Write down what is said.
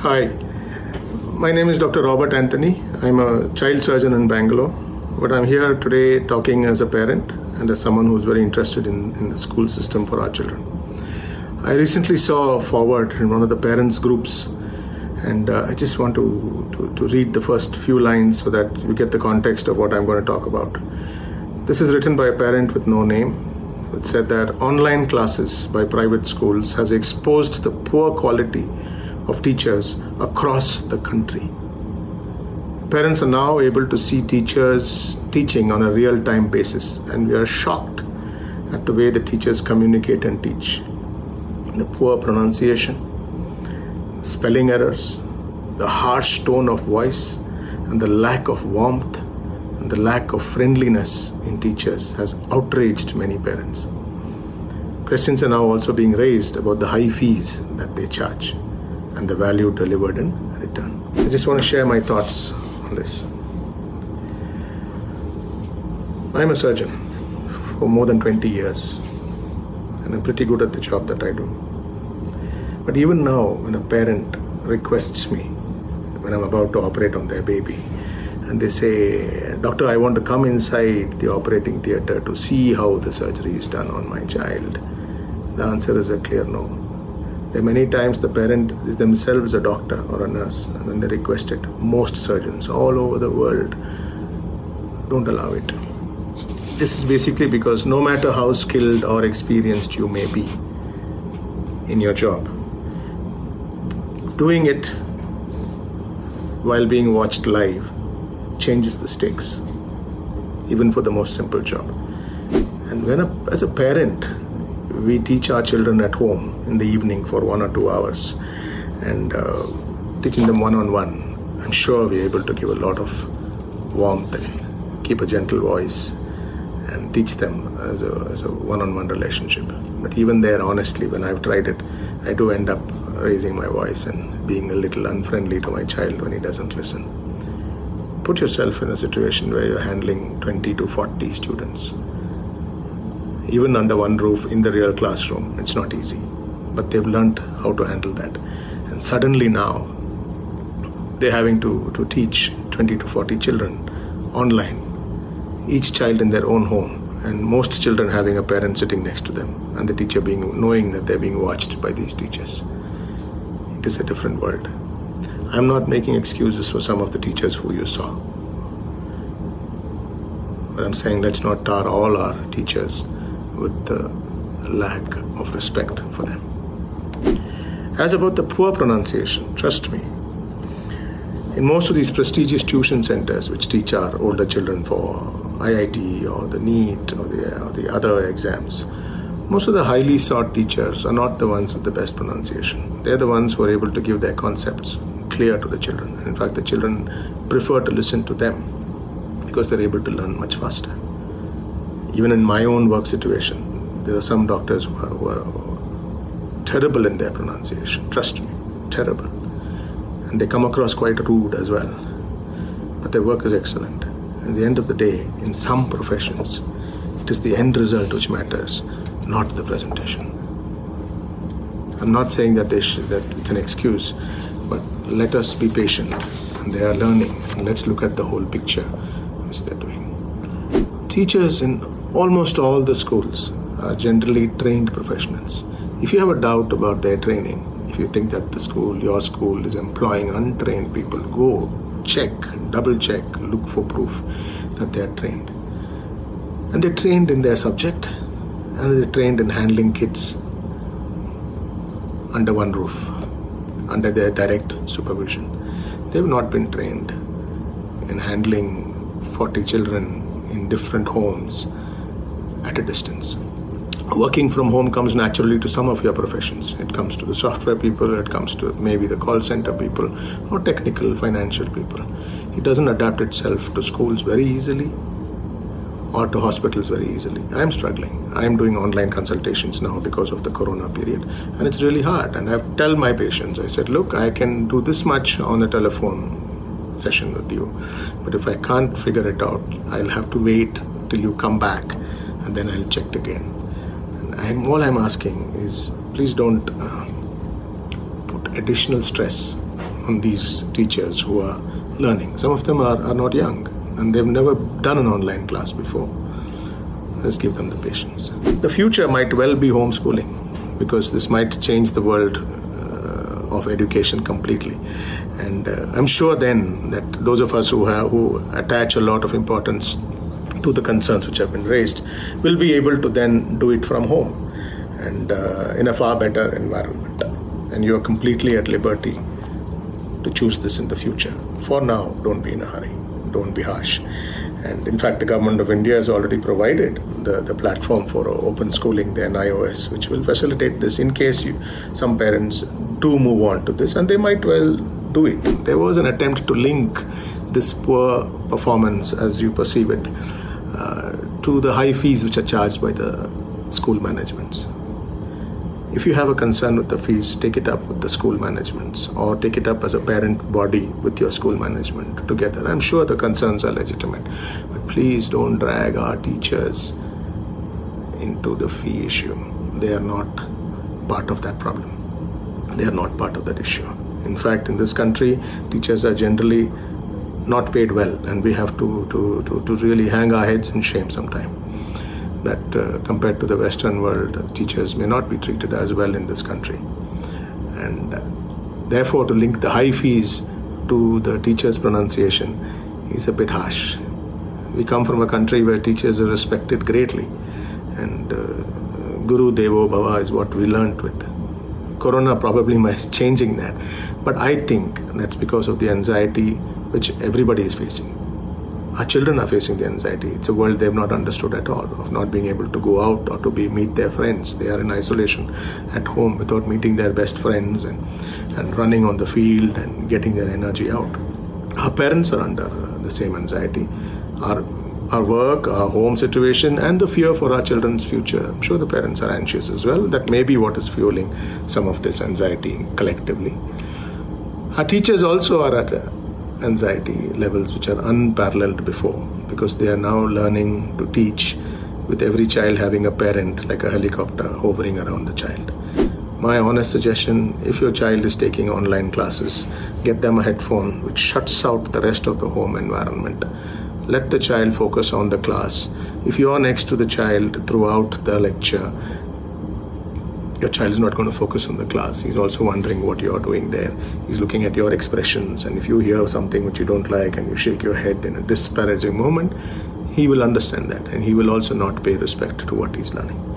Hi, my name is Dr. Robert Anthony. I'm a child surgeon in Bangalore, but I'm here today talking as a parent and as someone who's very interested in the school system for our children. I recently saw a forward in one of the parents' groups, and I just want to read the first few lines so that you get the context of what I'm going to talk about. This is written by a parent with no name. It said that online classes by private schools has exposed the poor quality of teachers across the country. Parents are now able to see teachers teaching on a real-time basis, and we are shocked at the way the teachers communicate and teach. The poor pronunciation, spelling errors, the harsh tone of voice, and the lack of warmth and the lack of friendliness in teachers has outraged many parents. Questions are now also being raised about the high fees that they charge and the value delivered in return. I just want to share my thoughts on this. I'm a surgeon for more than 20 years, and I'm pretty good at the job that I do. But even now, when a parent requests me, when I'm about to operate on their baby, and they say, "Doctor, I want to come inside the operating theater to see how the surgery is done on my child," the answer is a clear no. There are many times the parent is themselves a doctor or a nurse, and when they request it, most surgeons all over the world don't allow it. This is basically because no matter how skilled or experienced you may be in your job, doing it while being watched live changes the stakes, even for the most simple job. And as a parent, we teach our children at home in the evening for 1 or 2 hours, and teaching them one-on-one. I'm sure we're able to give a lot of warmth and keep a gentle voice and teach them as a one-on-one relationship. But even there, honestly, when I've tried it, I do end up raising my voice and being a little unfriendly to my child when he doesn't listen. Put yourself in a situation where you're handling 20 to 40 students. Even under one roof in the real classroom, it's not easy. But they've learned how to handle that. And suddenly now, they're having to teach 20 to 40 children online, each child in their own home, and most children having a parent sitting next to them, and the teacher knowing that they're being watched by these teachers. It is a different world. I'm not making excuses for some of the teachers who you saw. But I'm saying let's not tar all our teachers with the lack of respect for them. As about the poor pronunciation, trust me, in most of these prestigious tuition centers which teach our older children for IIT or the NEET or the other exams, most of the highly sought teachers are not the ones with the best pronunciation. They're the ones who are able to give their concepts clear to the children. In fact, the children prefer to listen to them because they're able to learn much faster. Even in my own work situation, there are some doctors who are terrible in their pronunciation. Trust me, terrible. And they come across quite rude as well. But their work is excellent. At the end of the day, in some professions, it is the end result which matters, not the presentation. I'm not saying that it's an excuse, but let us be patient. And they are learning. And let's look at the whole picture which they're doing. Teachers in almost all the schools are generally trained professionals. If you have a doubt about their training, if you think that your school is employing untrained people, go check, double check, look for proof that they are trained. And they're trained in their subject, and they're trained in handling kids under one roof, under their direct supervision. They've not been trained in handling 40 children in different homes at a distance. Working from home comes naturally to some of your professions. It comes to the software people, it comes to maybe the call center people, or technical, financial people. It doesn't adapt itself to schools very easily or to hospitals very easily. I'm struggling. I'm doing online consultations now because of the corona period, and it's really hard. And I tell my patients, I said, look, I can do this much on a telephone session with you, but if I can't figure it out, I'll have to wait till you come back, and then I'll check again. And all I'm asking is, please don't put additional stress on these teachers who are learning. Some of them are not young and they've never done an online class before. Let's give them the patience. The future might well be homeschooling, because this might change the world of education completely. And I'm sure then that those of us who attach a lot of importance to the concerns which have been raised will be able to then do it from home and in a far better environment. And you are completely at liberty to choose this in the future. For now, don't be in a hurry. Don't be harsh. And in fact, the government of India has already provided the platform for open schooling, the NIOS, which will facilitate this in case some parents do move on to this, and they might well do it. There was an attempt to link this poor performance, as you perceive it, to the high fees which are charged by the school managements. If you have a concern with the fees, take it up with the school managements, or take it up as a parent body with your school management together. I'm sure the concerns are legitimate, but please don't drag our teachers into the fee issue. They are not part of that problem. They are not part of that issue. In fact, in this country, teachers are generally not paid well, and we have to really hang our heads in shame sometime that compared to the Western world, teachers may not be treated as well in this country. And therefore, to link the high fees to the teacher's pronunciation is a bit harsh. We come from a country where teachers are respected greatly, and Guru Devo Bhava is what we learnt with. Corona probably is changing that, but I think that's because of the anxiety which everybody is facing. Our children are facing the anxiety. It's a world they've not understood at all, of not being able to go out or to meet their friends. They are in isolation at home without meeting their best friends and running on the field and getting their energy out. Our parents are under the same anxiety. Our work, our home situation, and the fear for our children's future. I'm sure the parents are anxious as well. That may be what is fueling some of this anxiety collectively. Our teachers also are at anxiety levels which are unparalleled before, because they are now learning to teach with every child having a parent like a helicopter hovering around the child. My honest suggestion, if your child is taking online classes, get them a headphone which shuts out the rest of the home environment. Let the child focus on the class. If you are next to the child throughout the lecture, your child is not going to focus on the class. He's also wondering what you're doing there. He's looking at your expressions, and if you hear something which you don't like and you shake your head in a disparaging moment, he will understand that, and he will also not pay respect to what he's learning.